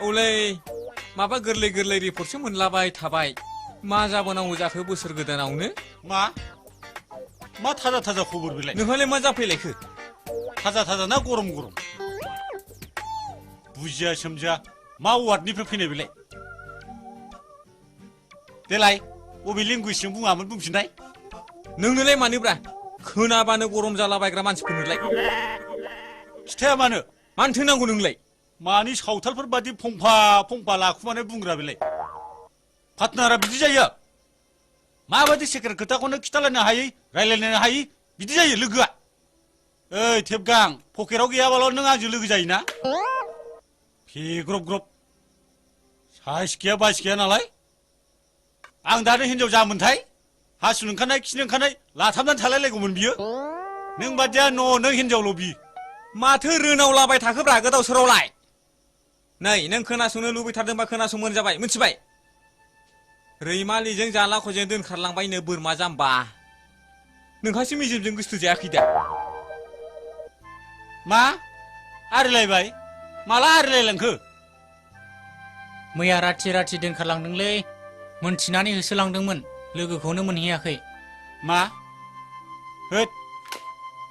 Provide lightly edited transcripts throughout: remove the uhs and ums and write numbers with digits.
औलै माबा गोरलै गोरलै रिपर्टसो मोनलाबाय थाबाय मा जाबोनांगौ जाखो बोसोर गोदानावनो मा थाजा थाजा खबर बेलाय नोंहालाय मा जाफैलायखो थाजा थाजा ना गरम गरम बुजिया सोमजिया मा वार्डनिफ्राय फैनाय बेलाय देलाय बबे लेंगुवेजजों बुङामोन बुंफिननाय नोंनोलाय मानोब्रा खोनाबानो गरम जालाबायग्रा मानसिफोरनोलाय खिथाया मानोथो नांगौ नोंलाय मानि सावथालफोर बादि फंफा फंफा लाखुमानाय बुंग्रा बेलाय पार्टनारा बिदि जायो माबादि सेक्रेट खोथाखौनो खिथालायनो हायै रायलायनो हायै बिदि जायो लोगोआ ओइ थेबगां पकेटाव गैयाबाल' नों आंजों लोगो जायोना फेग्रब ग्रब साइस गैया बाइस गैया नालाय आं दानो हिनजाव जामोनथाय हासुनो ओंखारनाय खिनो ओंखारनाय लाथाबनानै थालायलायगौमोन बियो नों बादिया नों हिनजावल' बि माथो रोनावलाबाय थाखोब्रा गोदाव सोरावलाय नै नों खोनासंनो लुबैथारदोंबा खोनासंमोन जाबाय मिथिबाय रैमालिजों जालाख'जों दोनखारलांबायनो बोरमा जाम्बा नोंहासो मेजेमजों गोसथो जायाखै दा मा आरिलायबाय माला आरिलायलांखो मैया राथि दोनखारलांदोंलै मोनथिनानै होसोलांदोंमोन लोगोखौनो मोनहैयाखै मा होद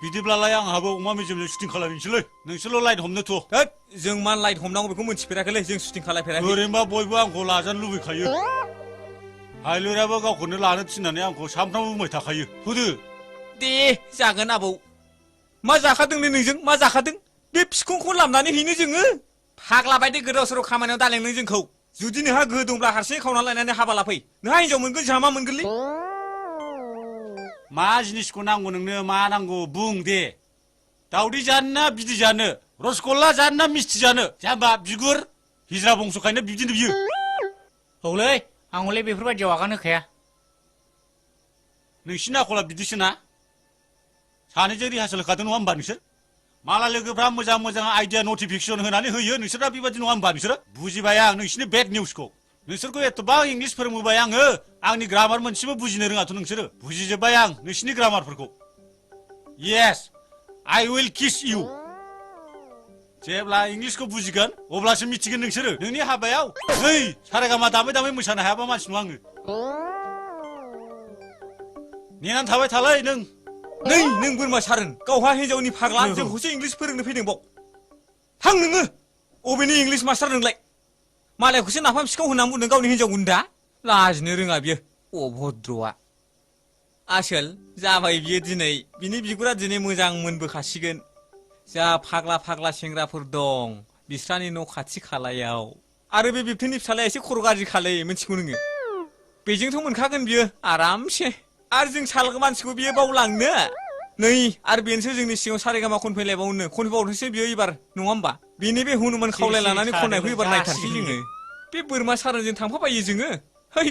बिदिब्लालाय आंहाबो अमा मेजेमजों शुटिं खालामनोसैलै नोंसोरल' लाइट हमनो थ' होद जों मा लाइट हमनांगौ बेखौ मोनथिफेराखैलै जों शुटिं खालामफेराखै ओरैनोबा बयबो आंखौ लाजानो लुबैखायो हायलुराबो गावखौनो लानो थिननानै आंखौ सामफ्रामबो बुंबाय थाखायो होदो दे जागोन आबौ मा जाखादोंलै नोंजों मा जाखादों बे फिखुंखौ लामनानै हैनो जोङो फाग्ला बायदि गोदाव सोराव खामानियाव दालें नों जोंखौ जुदि नोंहा गोहो दंब्ला हारसिङै खावना लायनानै हाबा लाफै नोंहा हिनजाव मोनगोन जोंहा मा मोनगोनलै मा जिनिसखौ नांगौ नोंनो मा नांगौ बुं दे दावदै जानो ना बिदै जानो रसगल्ला जानो ना मिस्थि जानो जाम्बा बिगुर हिजरा बंस'खायनो बिदिनो बियो औलै आं हले बेफोरबायदियाव आगान होखाया नोंसिनि आखला बिदिसो ना सानैजों रिहार्सेल होखादों नङा होमबा नोंसोर माला लोगोफ्रा मोजां मोजां आइडिया नटिफिकेसन होनानै होयो नोंसोरा बेबायदि नङा होमबा नोंसोरो बुजिबाय आं नोंसिनि बेड निउसखौ नोंसोरखौ एथ'बां इंलिस फोरोंबोबाय आङो आंनि ग्रामार मोनसेबो बुजिनो रोङाथ' नोंसोरो बुजिजोब्बाय आं नोंसिनि ग्रामारफोरखौ येस आइ उइल किस इउ जेब्ला इंलिसखौ बुजिगोन अब्लासो मिथिगोन नोंसोरो नोंनि हाबायाव नै सारेगामा दामै दामै मोसानो हायाबा मानसि नङा आङो नेनानै थाबाय थालाय नों बोरमा सारोन गावहा हिनजावनि फाग्ला जोंखौसो इंलिस फोरोंनो फैदों बाव थां नोङो अबेनि इंलिस मास्टार नोंलाय मालायखौसो नाफाम सिखाव होननानै बुंदों गावनि हिनजाव गुन्दा लाजिनो रोङा बियो अभद्रआ आसोल जाबाय बियो दिनै बिनि बिगुरा दिनै मोजां मोनबोखासिगोन जा फाग्ला सेंग्राफोर दं बिस्रानि न' खाथि खालायाव आरो बे बिबथैनि फिसालाया एसे खर' गाज्रि खालाय मिथिगौ नोङो बेजोंथ' मोनखागोन बियो आरामसे आरो जों सालग मानसिखौ बियो बावलांनो नै आरो बेनोसो जोंनि सिगाङाव सारेगामा खनफैबावनोसो बियो एबार नङा होमबा बेनि बे हनुमान खावलाय लानानै खननायखौ एबार नायथारसै जोङो बे बोरमा सारोनजों थांफाबायो जोङो है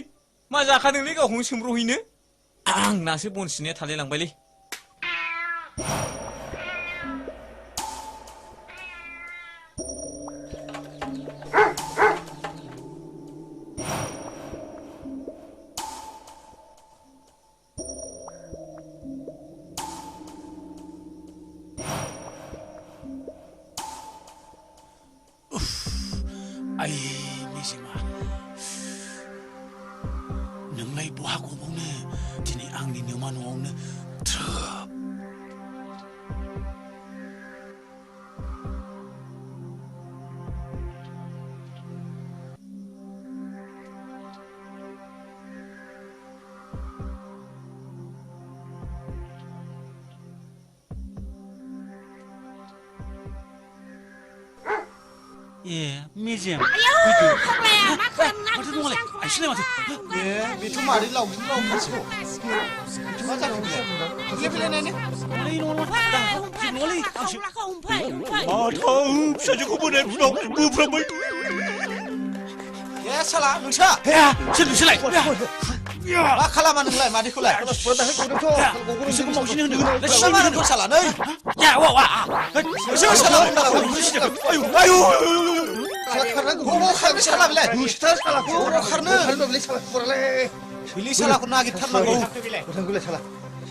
मा जाखादोंलै गावखौनो सोमब्रहैनो आंनासो बन सिननाया थालायलांबायलै आइ मेजेमा नोंलाय बहा गबावनो दिनै आंनि नोमा न'आवनो थ्रोब ए मेजेम फाग्लाया मा खालामनानै माथो आइसोलाय माथो ए बेथ' मारै लावजों लावखासो मा जाखो फैलाय नायनो फिसाजोखौ बोनाय बिनाव बोफ्रांबाय ए साला नोंसा सोर नोंसोरलाय मा खालामा नोंलाय मादैखौलाय बिसोरखौ मावजिनो होनो मा होनो साला नै आयु खारनो बिलि सालाखौ नागिरथारनांगौ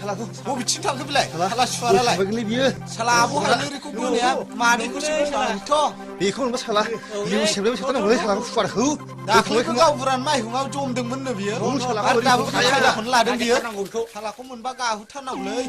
सालाखौ बबेथिं थांखो बेलाय साला सुवारालाय थाबायगोनलै बियो साला बहाय लोरिखौ बोनाया मादैखौसो बोनायथ' बेखौ मोनबा साला लिउ सेबलायबाय थाथारनांगौलै सालाखौ फुवारखौ दाख्लैबो गावबुरान माइहुङाव जमदोंमोननो बियो आरो दाबो खायदाखौनो लादों बियो सालाखौ मोनबा गाहुथारनांगौलै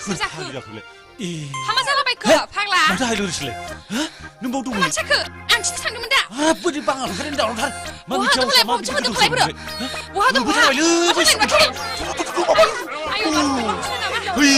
सोर थायो जाखोलै हामा जालाबायखो फाग्ला माथो हायलोरिसैलाय नों बाव दंमोन मानसिखो आं खिथि थांदोंमोन दा हाब बोरै बाङा ओंखारनानै दावरावथार मा मिथियाव मा बिदि गोदाव बहा दं बहा आयु बै